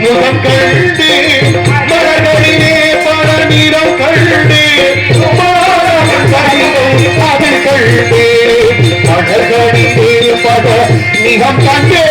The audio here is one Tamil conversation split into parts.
முகம் கண்டு மலர்களிலே பல நிறம் கண்டு அது கண்டு மலர்களிலே பல நிறம் கண்டு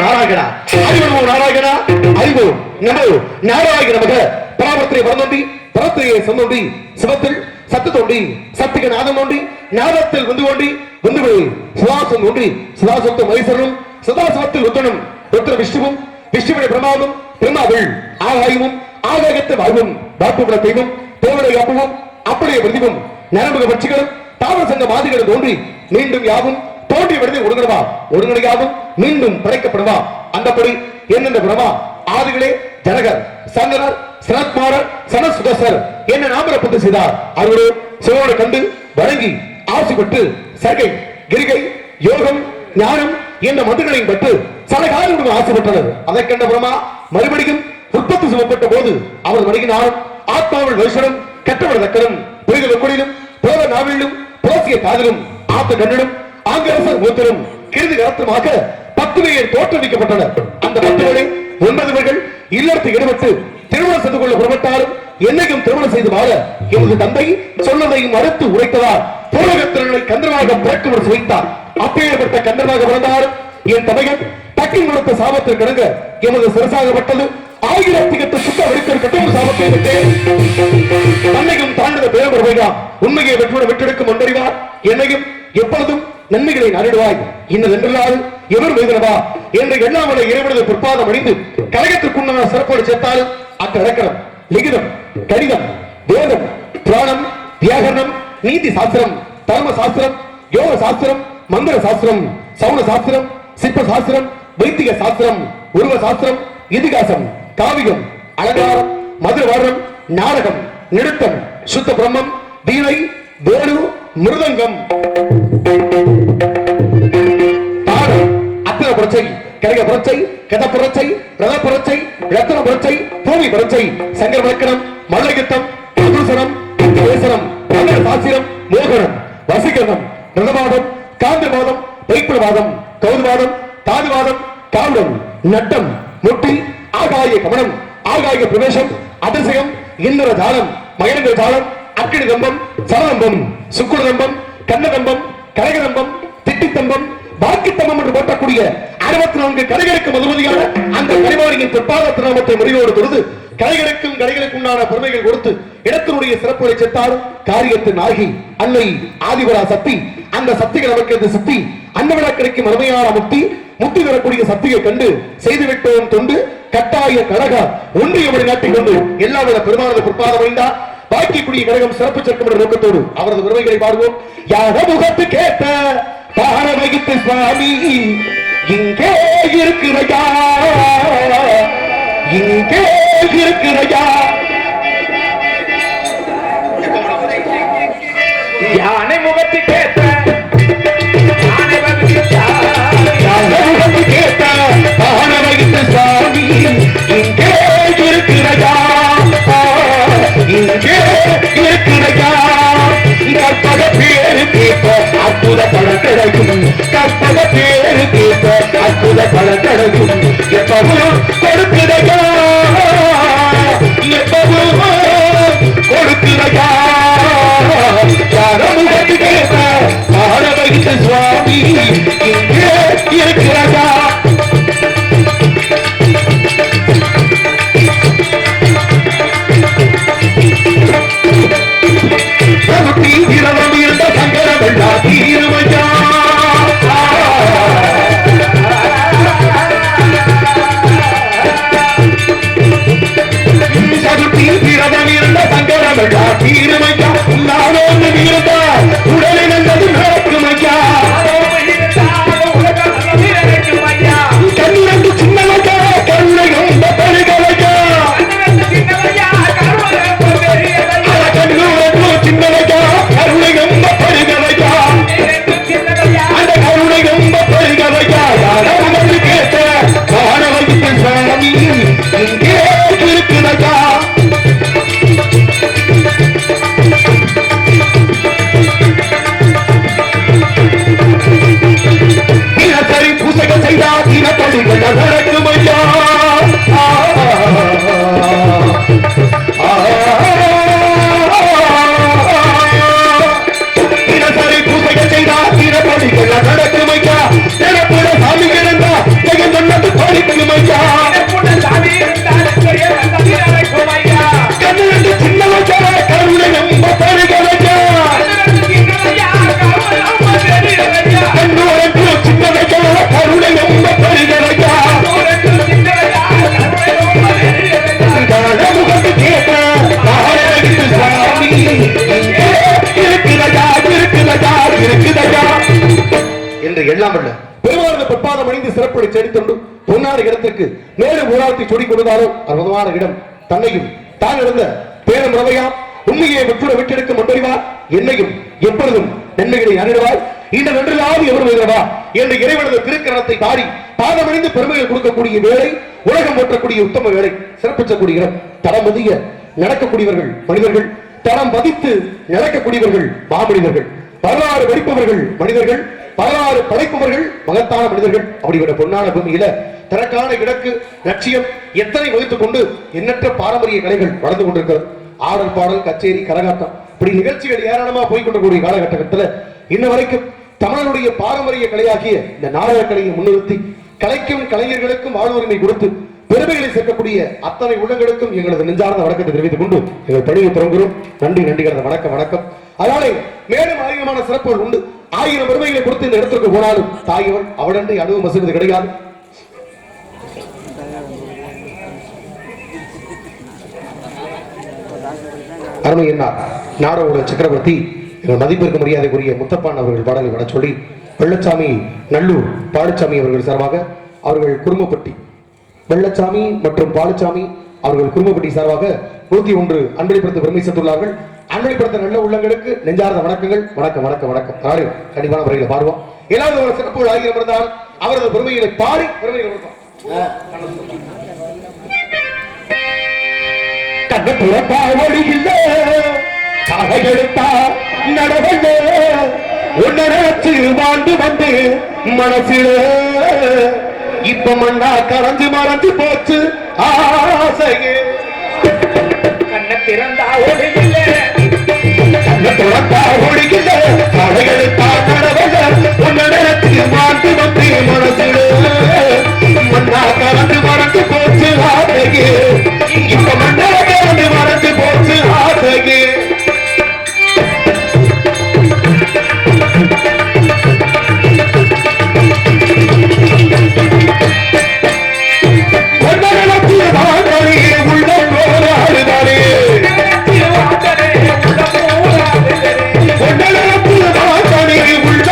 நாராயணா அறிவு நாராயணா அறிவு நமோ நாராயண நமக பராபரத்திலே வரந்தோண்டி பரத்திலே சந்தோண்டி சிவத்தில் சத்து தோண்டி சத்திக நாதம் தோண்டி நாதத்தில் வந்து கொண்டி வந்து சுவாசம் தோண்டி சுவாசத்தும் மைசரும் சதாசிவத்தில் ருத்ரனும் ருத்ர விஷ்ணுவும் விஷ்ணுவின் பிரமாவும் பிரமாவில் ஆகாயமும் ஆகாயத்தை வாழ்வும் வாட்டுகுல தெய்வம் தேவனை யாப்புவும் அப்படியே பிரதிவும் நரம்புக பட்சிகளும் தாவர சங்க மாதிகளும் தோன்றி மீண்டும் யாவும் தோன்றிய விடுதை ஒடுங்கடவா ஒடுங்கடையாகும் மீண்டும் படைக்கப்படுவா அந்தபடி என்னென்ன பிரமா ஆதிகளே ஜனகர் சங்கரர் சனத்மாரர் சனசுதசர் என்ன நாமரப்பட்டு செய்தார் அவரோ சிவனை கண்டு வணங்கி ஆசி பெற்று சர்க்கை கிரிகை யோகம் ஞானம் என்ற மந்திரங்களையும் பெற்று சலகாரியுடன் ஆசை பெற்றனர். அதை கண்ட பிரமா மறுபடியும் உற்பத்தி செய்யப்பட்ட போது அவர் வணங்கினாலும் ஆத்மாவில் வைசனும் கெட்டவள் தக்கனும் புரிதல் கொடிலும் புலவ நாவிலும் புலசிய காதலும் ஆத்த கண்ணிலும் ஆங்கிரசர் மூத்தரும் கிருதி கரத்துமாக 10 பேர் தோற்றுவிக்கப்பட்டனர். அந்த 10 பேரை 9 பேர்கள் இல்லத்தில் ஈடுபட்டு திருமணம் செய்து கொள்ள புறப்பட்டாலும் என்னைக்கும் திருமணம் செய்து வாழ எமது தந்தை சொன்னதையும் மறுத்து உரைத்ததால் பூரகத்திரனை கந்தரமாக பிறக்கும்படி வைத்தார். அப்பேற்பட்ட கந்தரமாக பிறந்தாலும் என் தமையன் தக்கின் கொடுத்த சாபத்தில் கிடங்க எமது சிறசாகப்பட்டது 1008 சுத்த வெடிக்கல் கட்டவும் சாபத்தை விட்டேன். தன்னையும் தாண்டத பேரவர்களா உண்மையை வெற்றுடன் விட்டெடுக்கும் ஒன்றறிவார். என்னையும் எப்பொழுதும் நன்மைகளை நாடிடுவாய் இன்னதென்றால் எவர் வேதனவா என்ற எண்ணாமலை இறைவனது பிற்பாதம் அணிந்து கழகத்திற்குண்டான சிறப்போடு சேர்த்தாலும் அக்கடக்கணம் லிகிதம் கணிதம் வேதம் புராணம் வியாகரணம் நீதி சாஸ்திரம் தர்ம சாஸ்திரம் யோக சாஸ்திரம் மந்திர சாஸ்திரம் சவுன சாஸ்திரம் சிற்ப சாஸ்திரம் வைத்திக சாஸ்திரம் உருவ சாஸ்திரம் இதிகாசம் காவியம் அலங்காரம் மதுரவாரம் நாடகம் நிறுத்தம் சுத்த பிரம்மம் வீணை வேணு மிருதங்கம் பாடம் அத்தனை புரட்சை கழக புரட்சை கத புரட்சை ரத புரட்சை ரத்ன புரட்சை பூமி புரட்சை சங்கர வழக்கணம் மல்லயுத்தம் புதுசனம் தேசனம் சாஸ்திரம் மோகனம் வசீகரணம் நிலவாதம் காந்தவாதம் வைப்புவாதம் கௌதவாதம் தாதுவாதம் காவலம் நட்டம் முட்டி ஆகாய கமனம் ஆகாய பிரவேசம் அதிசயம் இந்திர ஜாலம் மகேந்திர ஜாலம் அக்கினி தம்பம் சரதம்பம் சுக்குரதம்பம் கண்ணதம்பம் கனகதம்பம் திட்டித்தம்பம் பாக்கித்தம்பம் என்று போட்டக்கூடிய 64 கடைகளுக்கும் அதிபதியான அந்த கனிவாரியின் பிற்பாத திருநாமத்தை முறையோடு தொழுது கடைகளுக்கும் கடைகளுக்குண்டான பொறுமைகள் கொடுத்து இடத்தினுடைய சிறப்புகளை செத்தாலும் காரியத்தின் ஆகி அன்னை ஆதிபரா சக்தி அந்த சக்திகள் நமக்கு சக்தி அன்னவிழா கிடைக்கும் அருமையான முக்தி முக்தி தரக்கூடிய சக்தியை கண்டு செய்துவிட்டோம் தொண்டு கட்டாய கழக ஒன்றியபடி நாட்டிக் கொண்டு எல்லா வித பெருமானது பிற்பாதம் அமைந்தார். பாக்கிக்கூடிய கழகம் சிறப்பு சேர்க்கும் என்ற நோக்கத்தோடு அவரது உரிமைகளை பாடுவோம். யாக முகத்து கேட்ட பார வகித்து சுவாமி இங்கே இருக்கிறையா இங்கே இருக்கிறையா யானை முகத்து கேட்ட யானை வகித்து கிடைக்கும் கற்பக பேரு கேட்ட அற்புத பல கிடைக்கும் எப்பவும் கொடுக்கிறதா எப்பவும் கொடுக்கிறதா யாரமுகத்து கேட்ட ஆட வைத்த சுவாமி இங்கே இருக்கிறதா இரவம் இருந்த சங்கரவெல்லா தீருமையா இரவம் இருந்த சங்கரவெல்லா தீருமையா நானோடு இருந்தா உடலை நல்லது நடக்குமையா கண்ணிரண்டு சின்னவையா கருணை ரொம்ப பெருகவையா சின்னவையா கருணை ரொம்ப பெருகவையா அந்த கருணை ரொம்ப பெருகவையா யாரும் கேட்ட மாணவருக்கு சாமி இங்கே இருக்குதையா தினசரி பூசக செய்தா தினப்படிகள் நடக்குமையா தினசரி பூசைகள் செய்தா தினப்படிகள் நடக்குமையா தினப்புட சாமி கிடந்தா ஜெகன் சொன்னது படிக்குமையா கண்ணிரண்டு சின்னவையா கருணை ரொம்ப பெருகவையா கண்ணூரன்று சின்னவையா கருணை ரொம்ப பெருகவையா முகத்து கேட்ட சாமி இருக்குதையா இருக்குதையா இருக்குதையா என்று எல்லாம் அல்ல பெருமானது பொற்பாதம் அணிந்து சிறப்படி செடித்தொண்டு பொன்னாடு இடத்திற்கு மேலும் ஊராட்சி சொடி கொடுத்தாலும் அற்புதமான இடம் தன்னையும் தான் இருந்த பேரம் ரவையா உண்மையை வெற்றுட விட்டெடுக்கும் ஒன்றறிவார் என்னையும் எப்பொழுதும் நன்மைகளை அணிடுவார் இந்த நன்றிலாவது எவர் வருகிறவா என்று இறைவனது திருக்கரத்தை தாடி பாதமணிந்து பெருமைகள் கொடுக்கக்கூடிய வேலை உலகம் போற்றக்கூடிய உத்தம வேலை சிறப்பிக்கக்கூடிய இடம் தடம் மதிய நடக்கக்கூடியவர்கள் மனிதர்கள் தடம் பதித்து நடக்கக்கூடியவர்கள் மாமனிதர்கள் வரலாறு படிப்பவர்கள் மனிதர்கள் வரலாறு படைப்பவர்கள் மகத்தான மனிதர்கள் அப்படிப்பட்ட பொன்னான பூமியில தனக்கான இலக்கு லட்சியம் எத்தனை வகுத்துக் கொண்டு எண்ணற்ற பாரம்பரிய கலைகள் வளர்ந்து கொண்டிருக்கிறது ஆடல் பாடல் கச்சேரி கரகாட்டம் இப்படி நிகழ்ச்சிகள் ஏராளமா போய்கொண்டிருக்கூடிய காலகட்டத்தில் இன்ன வரைக்கும் தமிழனுடைய பாரம்பரிய கலையாகிய இந்த நாடக கலையை முன்னிறுத்தி கலைக்கும் கலைஞர்களுக்கும் வாழ்வுரிமை கொடுத்து பெருமைகளை சேர்க்கக்கூடிய அத்தனை உள்ளங்களுக்கும் எங்களது நெஞ்சார்ந்த வணக்கத்தை தெரிவித்துக் கொண்டு எங்கள் பணியை தொடங்குகிறோம். நன்றி நன்றி வணக்கம் வணக்கம். அதனாலே மேலும் அதிகமான சிறப்புகள் உண்டு. 1000 பெருமைகளை கொடுத்து இந்த இடத்திற்கு போனாலும் தாயவள் அவளன்றி அனுபவம் வசதி கிடையாது. அருமை என்னார் நாடோட சக்கரவர்த்தி எங்கள் மதிப்பிற்கு மரியாதைக்குரிய முத்தப்பான் அவர்கள் பாடலை வர சொல்லி வெள்ளச்சாமி நல்லூர் பாலுச்சாமி அவர்கள் சார்பாக அவர்கள் குடும்பப்பட்டி வெள்ளச்சாமி மற்றும் பாலுச்சாமி அவர்கள் குடும்பப்பட்டி சார்பாக 101 அன்பளிப்படுத்த பெருமை சேர்த்துள்ளார்கள். அன்பளிப்படுத்த நல்ல உள்ளங்களுக்கு நெஞ்சார்ந்த வணக்கங்கள். வணக்கம் வணக்கம் வணக்கம். நாடு கண்டிப்பான முறையில் பாடுவோம். ஏதாவது ஒரு சிறப்புகள் ஆகியம் இருந்தால் அவரது பெருமைகளை பாடி பெருமைகளை கொடுப்போம். கண்ணப்புறப்பா ஒளியில்ல கதையெடுத்தா நடவல்ல உன்னச்சு வாழ்ந்து வந்து மனசில இப்ப மண்ணா கரைஞ்சு மறந்து போச்சு ஆசையே. கண்ணை திறந்தா ஒளியில்ல கண்ணை திறந்தா ஒளியில்ல கதையெடுத்தா நடவல்ல உன்னச்சு வாழ்ந்து வந்து மனசில மண்ணா கரைஞ்சு மறந்து போச்சு ஆசையே. இப்ப மண்ணா கரைஞ்சு மறந்து போச்சு ஆசையே. உள்ள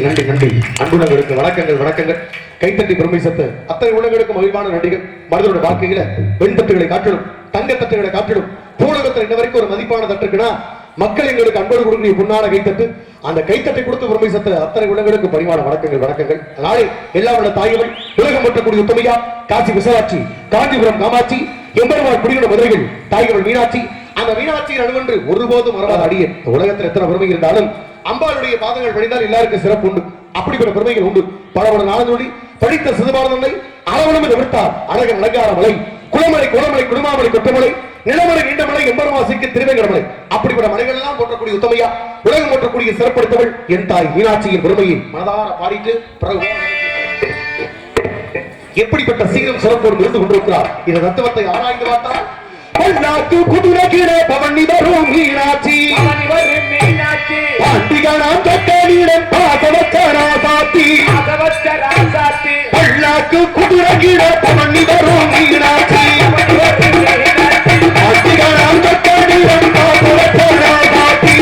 நன்றி நன்றி. அன்புள்ளவர்களுக்கு வணக்கங்கள் வணக்கங்கள். கைத்தட்டி பெருமை சத்து அத்தனை உள்ளங்களுக்கு மகிழ்வான நன்றிகள். மனிதனுடைய வாழ்க்கையில வெண்தட்டுகளை காட்டிடும், தங்க தட்டுகளை காட்டிடும். பூலகத்தில் இன்ன வரைக்கும் ஒரு மதிப்பான தட்டு இருக்குன்னா மக்கள் எங்களுக்கு அன்போடு கொடுக்கக்கூடிய பொன்னான கைத்தட்டு. அந்த கைத்தட்டை கொடுத்து பெருமை சத்து அத்தனை உள்ளங்களுக்கு பரிமாண வணக்கங்கள் வணக்கங்கள். நாளை எல்லாம் உள்ள தாயவள் உலகம் மற்றக்கூடிய உத்தமையா காசி விசாலாட்சி, காஞ்சிபுரம் காமாட்சி, எம்பெருமாள் குடியுள்ள மதுரைகள் தாய்கள் மீனாட்சி. அந்த மீனாட்சியின் அணுவென்று ஒருபோதும் மறவாத அடியே. உலகத்தில் எத்தனை பெருமை இருந்தாலும் அம்பாளுடைய பாதங்கள் படிந்தால் எல்லாருக்கும் சிறப்பு உண்டு. அப்படிப்பட்ட பெருமைகள் உண்டு. பலபல நாளந்தோடி படித்த சிறுபாலனை அளவனும் எதிர்த்தார் அழகன் அலங்கார மலை, குளமலை கோலமலை குடுமாமலை கொட்டமலை, நிலமலை நீண்டமலை எம்பெருமாசிக்கு திருவேங்கடமலை. அப்படிப்பட்ட மலைகள் எல்லாம் போற்றக்கூடிய உத்தமையா உலகம் போற்றக்கூடிய சிறப்படுத்தவள் என் தாய் மீனாட்சியின் பெருமையை மனதார பாடிட்டு பிறகு எப்படிப்பட்ட சீரம் சிறப்போடு இருந்து கொண்டிருக்கிறார். இந்த தத்துவத்தை ஆராய்ந்து பார்த்தால் பல்லாக்கு குதிரைகிட பவனி வரும் மீனாட்சி, பாண்டிகனாம் தொட்டனிடம் பாசவச்சராசாத்தி, பல்லாக்கு குதிரைகிட பவனி வரும் மீனாட்சி, பாண்டிகனாம் தொட்டனிடம் பாசவச்சராசாத்தி,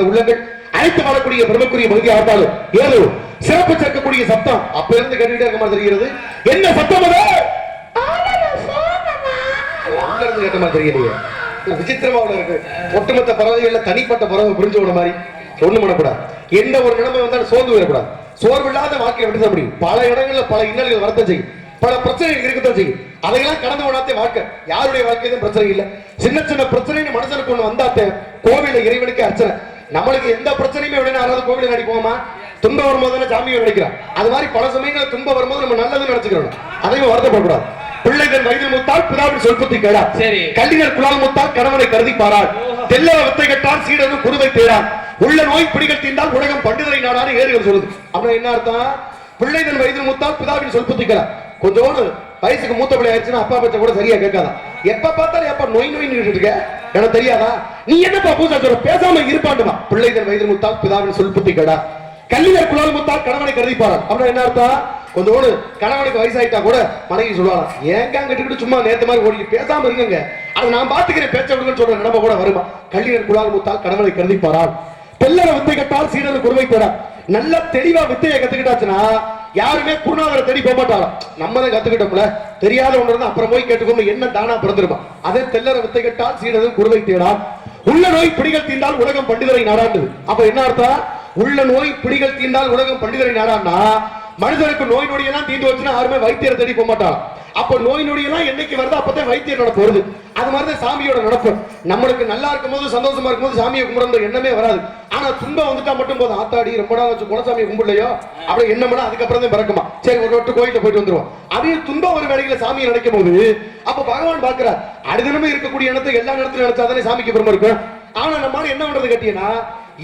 உள்ளங்கள் அனைத்து வாழக்கூடிய பெருமைக்குரிய பகுதியாக இருந்தாலும் ஏதோ சிறப்பு சேர்க்கக்கூடிய சத்தம் அப்ப இருந்து கேட்டுட்டே இருக்க மாதிரி தெரிகிறது. என்ன சத்தம் அது? கேட்ட மாதிரி தெரியலையே. விசித்திரமா இருக்கு. ஒட்டுமொத்த பறவைகள்ல தனிப்பட்ட பறவை புரிஞ்சு விட மாதிரி ஒண்ணு பண்ணக்கூடாது. எந்த ஒரு நிலைமை வந்தாலும் சோர்ந்து விடக்கூடாது. சோர்வு இல்லாத வாழ்க்கையை விட்டு முடியும். பல இடங்கள்ல பல இன்னல்கள் வரத்தான் செய்யும், பல பிரச்சனைகள் இருக்கத்தான் செய்யும். அதையெல்லாம் கடந்து போனாத்தே வாழ்க்கை. யாருடைய வாழ்க்கையிலும் பிரச்சனை இல்லை. சின்ன சின்ன பிரச்சனை மனசுக்கு ஒண்ணு வந்தாத்தே கோவில இறைவனுக்கு அர்ச்சனை. நம்மளுக்கு எந்த பிரச்சனையுமே விட யாராவது கோவில நடிப்போமா? துன்பம் வரும்போது சாமியை நினைக்கிறான். அது மாதிரி பல சமயங்கள் துன்பம் வரும்போது நம்ம நல்லதுன்னு நினைச்சுக்கிறோம். அதையும் வருத்தப்படக்கூடாது. பிள்ளைகள் வயதில் முத்தால் பிதாவின் சொல்பத்தி கேளா, கல்லினர் குழால் முத்தால் கணவனை கருதி பாராள், தெல்லவ வித்தை கட்டால் சீடனும் குருவை தேடான், உள்ள நோய் பிடிகள் தீர்ந்தால் உலகம் பண்டிதரை நாடான்னு ஏறுகள் சொல்லுது. அப்புறம் என்ன அர்த்தம்? பிள்ளைகள் வயதில் முத்தால் பிதாவின் சொல்பத்தி கேளா. கொஞ்சோடு வயசுக்கு மூத்த பிள்ளை ஆயிடுச்சுன்னா அப்பா பச்சை கூட சரியா கேட்காதா. எப்ப பார்த்தாலும் எப்ப நோய் நோய் இருக்க எனக்கு தெரியாதா? நீ என்னப்பா பூசா சொல்ற? பேசாம இருப்பாண்டுமா. பிள்ளைகள் வயதில் முத்தால் பிதாவின் சொல் புத்தி கடா, கல்லினர் குழால் முத்தால் கணவனை கருதிப்பாரா. அப்படின்னா என்ன அர்த்தம்? கொஞ்சோடு கணவனுக்கு வயசாயிட்டா கூட மனைவி சொல்லுவாங்க, ஏங்க கிட்ட சும்மா நேத்து மாதிரி ஓடி பேசாம இருங்க, அதை நான் பாத்துக்கிறேன் பேச்ச விடுங்கன்னு சொல்ற நிலைமை கூட வருமா. கல்லினர் குழால் முத்தால் கணவனை கருதிப்பாரால், பெல்லற வித்தை கட்டால் சீடனு குருவை போடா. நல்ல தெளிவா வித்தையை கத்துக்கிட்டாச்சுன்னா யாருமே குருநாதரை தேடி போக மாட்டாங்க. நம்ம தான் கத்துக்கிட்டோம்ல, தெரியாத ஒன்று இருந்தா அப்புறம் போய் கேட்டுக்கோங்க, என்ன தானா பிறந்திருமா. அதே தெல்லற வித்தை கட்டால் சீடனு குருவை தேடால், உள்ள நோய் பிடிகள் தீண்டால் உலகம் பண்டிதரை நாடாண்டுது. அப்ப என்ன அர்த்தம்? உள்ள நோய் பிடிகள் தீண்டால் உலகம் பண்டிதரை நாடான்னா மனிதனுக்கு நோய் நொடியெல்லாம் தீண்டு வச்சுன்னா யாருமே வைத்தியரை தேடி போக மாட்டாங்க. அப்ப நோய் நொடியெல்லாம் என்னைக்கு வருது அப்பதான் வைத்தியர் நடப்பு வருது. அது மாதிரிதான் சாமியோட நடப்பு. நம்மளுக்கு நல்லா இருக்கும் போது சந்தோஷமா இருக்கும் போது சாமியை கும்பிடுற எண்ணமே வராது. ஆனா துன்பம் வந்துட்டா மட்டும் போதும், ஆத்தாடி ரொம்ப நாள் வச்சு குலசாமியை கும்பிடலையோ அப்படி எண்ணம்னா அதுக்கப்புறம் தான் பிறக்குமா. சரி ஒரு வட்டு கோயில போயிட்டு வந்துருவோம். அதே துன்பம் ஒரு வேலையில சாமியை நினைக்கும் போது அப்ப பகவான் பாக்குறார், அடுதினமே இருக்கக்கூடிய எண்ணத்தை எல்லா நேரத்திலும் நினைச்சாதானே சாமிக்கு பெருமை இருக்கும். ஆனா நம்ம என்ன பண்றது கேட்டீங்கன்னா,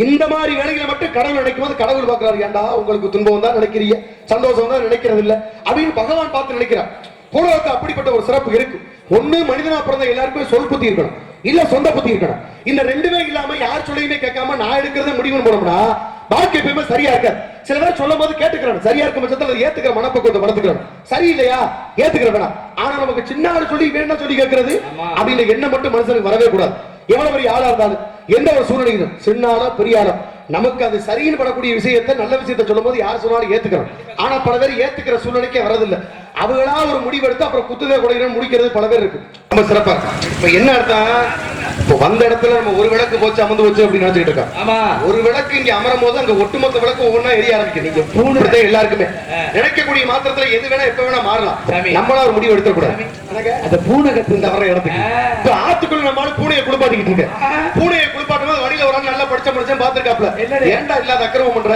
இந்த மாதிரி வேலைகளை மட்டும் கடவுள் நினைக்கும் போது கடவுள் பாக்குறாரு, ஏண்டா உங்களுக்கு துன்பம் தான் நினைக்கிறீங்க, சந்தோஷம் தான் நினைக்கிறது இல்ல அப்படின்னு பகவான் பார்த்து நினைக்கிறார். பூலோகத்தை அப்படிப்பட்ட ஒரு சிறப்பு இருக்கு. ஒண்ணு மனிதனா பிறந்த எல்லாருக்குமே சொல் புத்தி இருக்கணும், இல்ல சொந்த புத்தி இருக்கணும். இந்த ரெண்டுமே இல்லாம யார் சொல்லையுமே கேட்காம நான் எடுக்கிறத முடிவுன்னு போனோம்னா வாழ்க்கை எப்பயுமே சரியா இருக்காது. சில பேர் சொல்லும் போது கேட்டுக்கிறான், சரியா இருக்க பட்சத்தில் ஏத்துக்கிற மனப்பக்குவத்தை வளர்த்துக்கிறான். சரியில்லையா ஏத்துக்கிற வேணாம். ஆனா நமக்கு சின்ன ஆள் சொல்லி வேணா சொல்லி கேட்கறது அப்படின்னு எண்ணம் மட்டும் மனுஷனுக்கு வரவே கூடாது. எவ்வளவு பெரிய ஆளா இருந்தாலும் எந்த ஒரு சூழ்நிலையிலும் சின்ன ஆளோ பெரிய ஆளோ நமக்கு அது சரின்னு படக்கூடிய விஷயத்தை நல்ல விஷயத்தை சொல்லும் போது யார் சொன்னாலும் ஏத்துக்கிறோம். ஆனா பல பேர் ஏத்துக்கிற சூழ்நிலைக்கே வரதில்லை. அவங்களா ஒரு முடிவெடுத்து அப்புறம் குத்துதே கூட முடிக்கிறது பல பேர் இருக்கு. ரொம்ப சிறப்பா இப்ப என்ன அர்த்தம்? இப்ப வந்த இடத்துல நம்ம ஒரு விளக்கு போச்சு அமர்ந்து வச்சு அப்படின்னு நினைச்சுட்டு இருக்கோம். ஆமா, ஒரு விளக்கு இங்க அமரும் போது அங்க ஒட்டுமொத்த விளக்கு ஒவ்வொன்னா எரிய ஆரம்பிக்கும். நீங்க பூனை எல்லாருக்குமே நினைக்கக்கூடிய மாத்திரத்துல எது வேணா எப்ப வேணா மாறலாம். நம்மளா ஒரு முடிவு எடுக்க கூடாது. அந்த பூனை கத்து வர இடத்துக்கு இப்ப ஆத்துக்குள்ள நம்மளால பூனையை குளிப்பாட்டிக்கிட்டு இருக்க, பூனையை குளிப்பாட்டும் போது வழியில ஒரு நல்லா படிச்ச முடிச்சேன் பாத்துருக்காப்ல, ஏண்டா இல்லாத அக்கிரமம் பண்ற,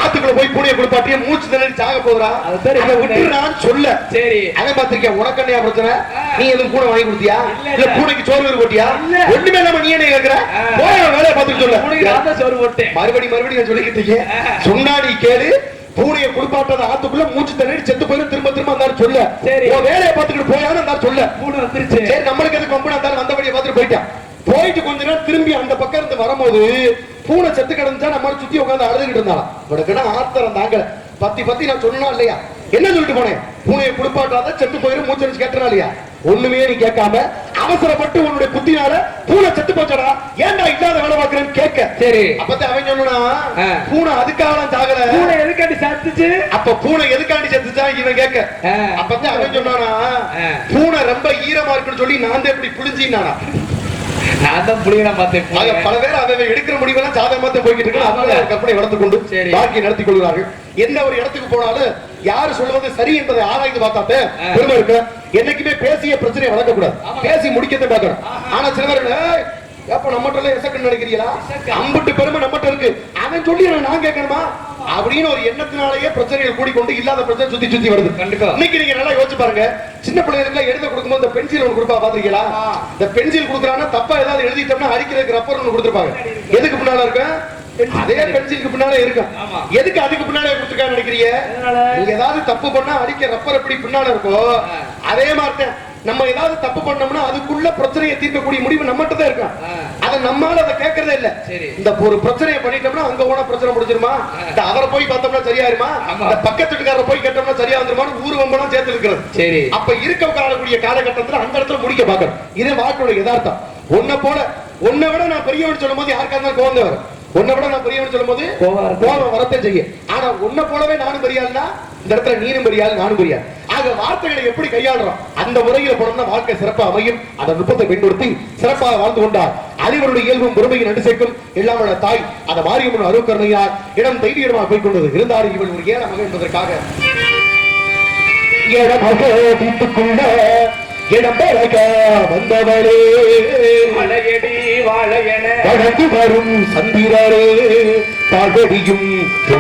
ஆத்துக்குள்ள போய் பூனையை குளிப்பாட்டிய மூச்சு திணறி சாக போகிறா விட்டுறான்னு சொல்ல. சரி அதை பாத்திருக்கேன். உனக்கு என்ன பிரச்சனை? நீ எதுவும் பூனை வாங்கி கொடுத்தியா? இல்ல பூனைக்கு சோறு போட்டியா? ஒண்ணுமே இல்லாம நீ என்ன கேக்குற? வேலையை பார்த்துட்டு சொல்ல சோறு போட்டேன் மறுபடியும் சொல்லிக்கிட்டு இருக்கேன். சொன்னா நீ கேளு. பூனையை குளிப்பாட்டத ஆத்துக்குள்ள மூச்சு தண்ணி செத்து போயிடும். திரும்ப அந்த சொல்ல வேலையை பார்த்துக்கிட்டு போயான்னு அந்த சொல்ல பூனை வந்துருச்சு. சரி நம்மளுக்கு எது கொம்பு அந்த வந்தபடியை பார்த்துட்டு போயிட்டான். போயிட்டு கொஞ்ச நேரம் திரும்பி அந்த பக்கம் இருந்து வரும்போது பூனை செத்து கிடந்துச்சா நம்ம சுத்தி உட்காந்து அழுதுகிட்டு இருந்தாலும் உனக்குன்னா ஆத்திரம் தாங்கல. பத்தி நான் சொன்னா இல்லையா? என்ன சொல்லிட்டு போனேன்? பூனையை குளிப்பாட்டாத செத்து போயிடும் மூச்சு கேட்டா இல்லையா? ஒண்ணுமே நீ கேட்காம அவசரப்பட்டு உன்னுடைய புத்தினால பூனை செத்து போச்சடா, ஏன்டா இல்லாத வேலை பாக்குறேன்னு கேட்க. சரி அப்பதான் அவன் சொன்னா பூனை அதுக்காக சாகல, பூனை எதுக்காண்டி செத்துச்சு. அப்ப பூனை எதுக்காண்டி செத்துச்சா இவன் கேட்க. அப்பதான் அவன் சொன்னானா பூனை ரொம்ப ஈரமா இருக்குன்னு சொல்லி நான் தான் இப்படி புளிஞ்சினானா. நான் தான் புளியனா பார்த்தேன். பல பேர் அதை எடுக்கிற முடிவெல்லாம் சாதகமா போய்கிட்டு இருக்கு. கற்பனை வளர்த்துக் கொண்டு வாழ்க்கை நடத்தி கொள்கிறார்கள். எந்த ஒரு இடத்துக்கு போனாலும் யாரு சொல்வது சரி என்பதை ஆராய்ந்து பார்த்தாத்தே பெருமை இருக்கு. என்னைக்குமே பேசிய பிரச்சனையை வளர்க்க கூடாது, பேசி முடிக்கத்தை பார்க்கணும். ஆனா சில பேர் எப்ப நம்மகிட்ட எசக்குன்னு நினைக்கிறீங்களா? அம்பட்டு பெருமை நம்மகிட்ட இருக்கு, அவன் சொல்லி நான் கேட்கணுமா அப்படின்னு ஒரு எண்ணத்தினாலேயே பிரச்சனைகள் கூடிக்கொண்டு இல்லாத பிரச்சனை சுத்தி வருது. இன்னைக்கு நீங்க நல்லா யோசிச்சு பாருங்க. சின்ன பிள்ளைகளுக்கு எழுத கொடுக்கும்போது இந்த பென்சில் ஒன்று கொடுப்பா பாத்திருக்கீங்களா? இந்த பென்சில் கொடுக்குறாங்கன்னா தப்பா ஏதாவது எழுதிட்டோம்னா அடிக்கிறதுக்கு ரப்பர் ஒன்று கொடுத்துருப்பாங்க. எதுக்கு பின்னால இருக்கு? அதே பென்சிலுக்கு பின்னாலே இருக்கும். எதுக்கு அதுக்கு பின்னாலே கொடுத்துருக்கான்னு நினைக்கிறீங்க? நீங்க ஏதாவது தப்பு பண்ணா அடிக்க ரப்பர் எப்படி பின்னால இருக்கோ அதே மாதிரி நம்ம ஏதாவது தப்பு பண்ணோம்னா அதுக்குள்ள பிரச்சனையை தீர்க்கக்கூடிய முடிவு நம்மகிட்ட தான் இருக்கும். அதை நம்மால அதை கேட்கறதே இல்ல. இந்த ஒரு பிரச்சனையை பண்ணிட்டோம்னா அங்க போன பிரச்சனை முடிஞ்சிருமா? இந்த அவரை போய் பார்த்தோம்னா சரியாயிருமா? இந்த பக்கத்து வீட்டுக்காரரை போய் கேட்டோம்னா சரியா வந்துருமான்னு ஊர்வம்பெல்லாம் சேர்த்து இருக்கிறது. சரி அப்ப இருக்க காலக்கூடிய காலகட்டத்துல அந்த இடத்துல முடிக்க பார்க்கணும். இதே வாழ்க்கையோட யதார்த்தம். உன்னை விட நான் பெரியவன் சொல்லும் போது யாருக்கா இருந்தாலும் கோவம் வரும். உன்னை விட நான் பெரியவன் சொல்லும் போது கோபம் வரத்தை செய்யும். ஆனா உன்னை போலவே நானும் பெரியாள்னா இந்த இடத்துல நீனும் பெரியாள் நானும் பெரியாள். ஆக வார்த்தைகளை எப்படி கையாளுறோம் அந்த முறையில போனோம்னா வாழ்க்கை சிறப்பா அமையும். அந்த நுட்பத்தை பயன்படுத்தி சிறப்பாக வாழ்ந்து கொண்டார். அறிவருடைய இயல்பும் பொறுமையும் நன்றி சேர்க்கும் எல்லாம் தாய் அந்த மாரியம்மன் அருக்கருணையார் இடம் தைரியமாக போய்கொண்டது. இருந்தார் இவள் ஒரு ஏழ மகன் என்பதற்காக இடம் பெறக வந்தவளே வழங்கி வரும் சந்திரரே பகடியும்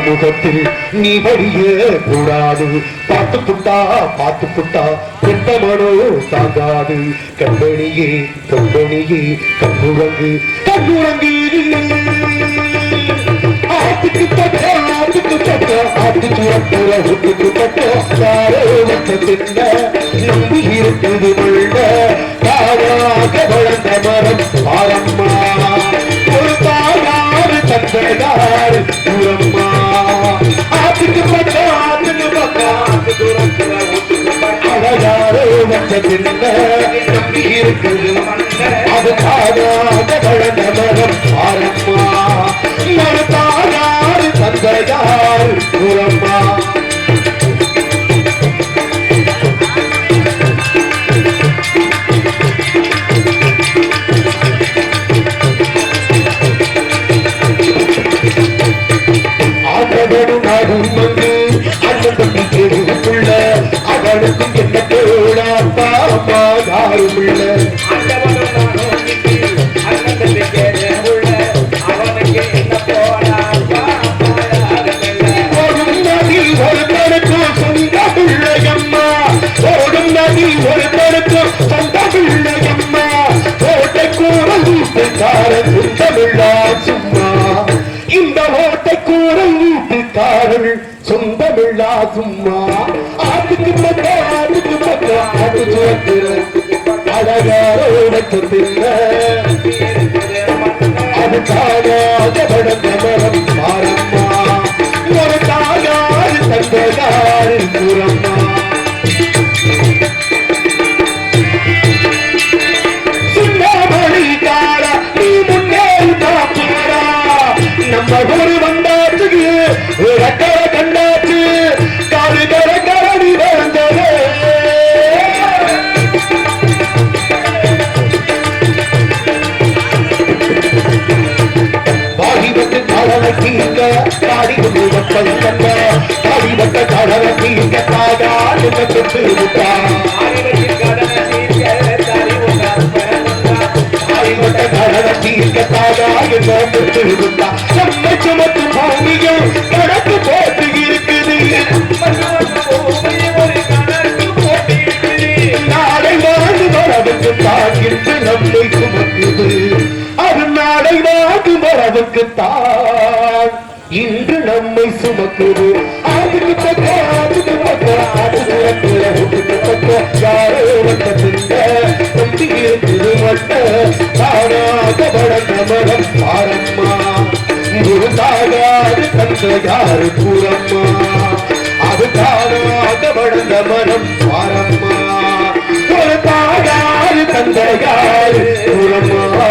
முகத்தில் நீ வடிய கூடாது. பார்த்து புட்டா பெட்டமனோ தாங்காது. கண்பணியே கண்ணுறங்கு ஆட்டுக்கு தட்ட ஆட்டுக்கு வச்சத்தின்ன நம்பி இருக்குது உள்ள தாயாக வளர்ந்த மரம் பாரம்மா ஒரு தாயாறு தந்தையாறு தூரம்மா ஆத்துக்கு பக்காத்துக்கு அழகாரோ வச்சத்தின்ன நம்பி இருக்குது அது தாயாக வளர்ந்த மரம் பாரம்மா ஒரு தாயாறு தந்தையாறு தூரம்மா அவனுக்கும் என்ன போடாப்பா அம்மா யாரும் இல்ல ஓடும் நதி ஒருத்தருக்கும் சொந்த பிள்ளையம்மா ஓடும் நதி ஒருத்தருக்கும் சொந்த பிள்ளையம்மா ஓட்டை கூறல் வீட்டுக்கார சொந்தமில்லா சும்மா இந்த ஓட்டை கூறல் வீட்டுக்காரள் சொந்தமில்லா சும்மா ஆட்டுக்கு அழகாரோடத்தில்ல அது தாயாக படந்த மரம் பாரம்மா ஒரு தாயாறு தந்தையாறு கூறம்மா சுண்ணாமணி கால நீ முன்னேறி பாப்பாரா நம்ம ஒரு வந்தாச்சு ஒரு அக்கறை கண்டாச்சு காது கரடி வந்தது பாடிபட்டு கடலை தீங்க பாடி கொண்டு வந்த பாடிபட்ட கடலை தீங்க தாகா என்ன தொட்டு விட்டா பாடிபட்ட கடலை தீங்க தாகா என்ன தொட்டு விட்டா நம்மை சுமத்து பூமியும் கணக்கு போட்டு இருக்குது நாளை வாழ்ந்து வரவுக்கு தாக்கிட்டு நம்மை சுமக்குது அது நாளை வாழ்ந்து வரவுக்கு தான் இன்று நம்மை சுமக்குது அதுக்கு யாரோ வட்டத்திங்க நம்பி இருக்குது மட்ட தானாக வளர்ந்த மரம் பாரம்மா ஒரு தாயாறு தந்தையாறு கூறம்மா அது தானாக வளர்ந்த மரம் பாரம்மா ஒரு தாயாறு தந்தையாறு கூறம்மா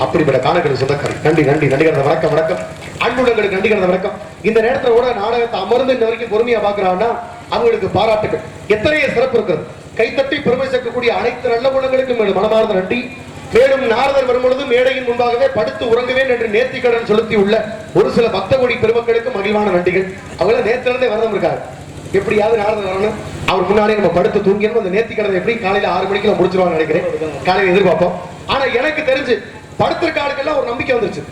அப்படிப்பட்ட காலங்களுக்கு சொந்தக்காரி நன்றி நன்றி நடிகர் வணக்கம் வணக்கம் அன்புடங்களுக்கு நடிகர் வணக்கம் இந்த நேரத்துல கூட நாடகத்தை அமர்ந்து இந்த வரைக்கும் பொறுமையா பாக்குறாங்கன்னா அவங்களுக்கு பாராட்டுகள் எத்தனைய சிறப்பு இருக்கிறது கைத்தட்டி பெருமை சேர்க்கக்கூடிய அனைத்து நல்ல குணங்களுக்கும் மனமார்ந்த நன்றி மேலும் நாரதர் வரும்பொழுது மேடையின் முன்பாகவே படுத்து உறங்குவேன் என்று நேர்த்திக்கடன் செலுத்தி உள்ள ஒரு சில பக்த கோடி பெருமக்களுக்கு மகிழ்வான நன்றிகள் அவங்கள நேற்றிலிருந்தே விரதம் இருக்காரு எப்படியாவது நாரதர் வரணும் அவர் முன்னாடி நம்ம படுத்து தூங்கியணும் அந்த நேர்த்திக்கடன் எப்படி காலையில 6 மணிக்கு முடிச்சிருவாங்க நினைக்கிறேன் காலையில எதிர்பார்ப்போம் ஆனா எனக்கு தெரிஞ்சு படுத்திருக்காளுக்கெல்லாம் ஒரு நம்பிக்கை வந்துருச்சு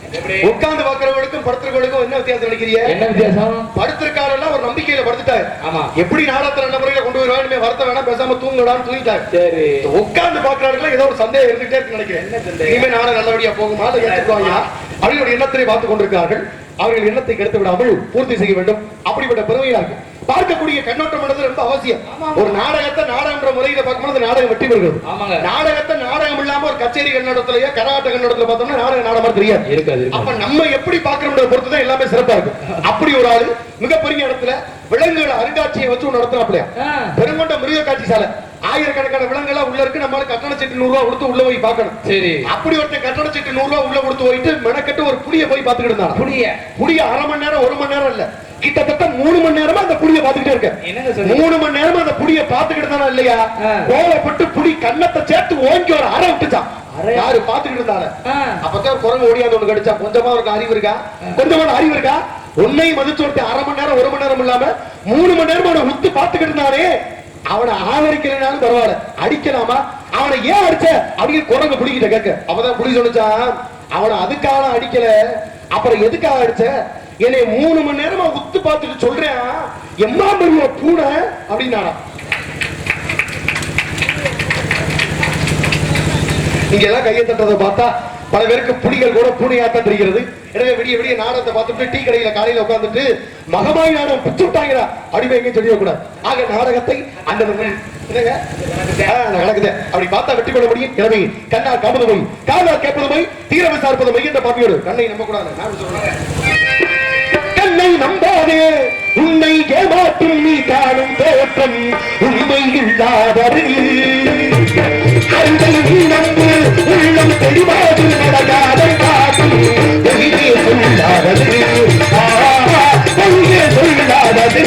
உட்கார்ந்து பாக்குறவங்களுக்கும் படுத்திருக்கவங்களுக்கும் என்ன வித்தியாசம் நினைக்கிறீங்க என்ன வித்தியாசம் படுத்திருக்காளெல்லாம் ஒரு நம்பிக்கையில படுத்துட்டாரு ஆமா எப்படி நாடகத்துல நல்ல முறையில கொண்டு வருவாங்க வருத்த வேணாம் பேசாம தூங்கடான்னு தூங்கிட்டாரு சரி உட்கார்ந்து பாக்குறவங்களும் ஏதோ ஒரு சந்தேகம் இருந்துட்டே இருக்கு நினைக்கிறேன் இனிமே நாடகம் நல்லபடியா போகுமா அதை எடுத்துக்குவாங்க அவர்களுடைய எண்ணத்தை பார்த்துக் கொண்டிருக்கிறார்கள் அவர்கள் எண்ணத்தை கெடுத்து விடாமல் பூர்த்தி செய்ய வேண்டும் அப்படிப்பட்ட பெருமையா இருக்கு பார்க்கக்கூடிய கண்ணோட்டம் ரொம்ப அவசியம் ஒரு நாடகத்தை நாடகம்ன்ற முறையில பார்க்கும்போது நாடகம் வெற்றி பெறுகிறது நாடகத்தை நாடகம் இல்லாம ஒரு கச்சேரி கண்ணோட்டத்திலேயே கராட்ட கண்ணோட்டத்துல பார்த்தோம்னா நாடகம் தெரியாது இருக்காது அப்ப நம்ம எப்படி பாக்குறோம் பொறுத்துதான் எல்லாமே சிறப்பா இருக்கும் அப்படி ஒரு ஆளு மிகப்பெரிய இடத்துல விலங்குகள் அருங்காட்சியை வச்சு நடத்துறாப்லையா பெருங்கொண்ட மிருக காட்சி சாலை ஆயிரக்கணக்கான விலங்குகளா உள்ள இருக்கு நம்மளால கட்டண சீட்டு 100 ரூபாய் கொடுத்து உள்ள போய் பார்க்கணும் சரி அப்படி ஒருத்தன் கட்டண சீட்டு 100 ரூபாய் உள்ள கொடுத்து போயிட்டு மெனக்கட்டு ஒரு புளிய போய் பார்த்துக்கிட்டு இருந்தான் புளிய 1/2 மணி நேரம் 1 மணி நேரம் இல்ல கிட்டத்தட்ட 3 மணி நேரமா அந்த புளிய பாத்துக்கிட்டே இருக்க 3 மணி நேரமா அந்த புளிய பாத்துக்கிட்டு தானே இல்லையா கோவப்பட்டு புளி கண்ணத்தை சேர்த்து ஓங்கி ஒரு அரை விட்டுச்சான் யாரு பாத்துக்கிட்டு இருந்தால அப்பதான் குரங்கு ஓடியாந்து ஒண்ணு கடிச்சா கொஞ்சமா ஒரு அறிவு இருக்கா கொஞ்சமான அறிவு இருக்கா உன்னையும் மதிச்சு ஒருத்தன் 1/2 மணி நேரம் 1 மணி நேரம் இல்லாம 3 மணி நேரம் அவனை உத்து பாத்துக்கிட்டு இருந்தானே அவனை ஆதரிக்கலனாலும் பரவாயில்ல அடிக்கலாமா அவனை ஏன் அடிச்ச அப்படின்னு குரங்கு புலிகிட்ட கேட்க அப்பதான் புலி சொல்லிச்சான் அவனை அதுக்காக அடிக்கல அப்புறம் எதுக்காக அடிச்ச என்னை 3 மணி நேரமா உத்து பார்த்துட்டு சொல்றேன் எம்மா பெரிய பூனை அப்படின்னா நீங்க எல்லாம் கையை தட்டுறதை பார்த்தா பல பேருக்கு புலிகள் கூட பூனையாட்டம் தெரிகிறது. எனவே விடிய விடிய நாடகத்தை பார்த்துட்டு டீ கடையில காலையில உட்கார்ந்துட்டு மகமாய் நாடகம் பிச்சு விட்டாங்களா அடிமை எங்கேயும் சொல்லிடக்கூடாது. ஆக நாடகத்தை அந்த நடக்குது அப்படி பார்த்தா வெற்றி கொள்ள முடியும். எனவே கண்ணா காப்பது போய் காதா கேட்பது போய் தீர விசாரிப்பது போய் என்ற பாப்பியோடு கண்ணை நம்ப கூடாது. நான் சொல்றேன், கண்ணை நம்பாதே, உன்னை ஏமாற்றும் நீ காணும் தோற்றம் உண்மை இல்லாதது. நம்பு உள்ளம் தெளிவாது நடக்காதை காட்டும் பொய்யே சொல்லாதது, பொய்யே சொல்லாதது.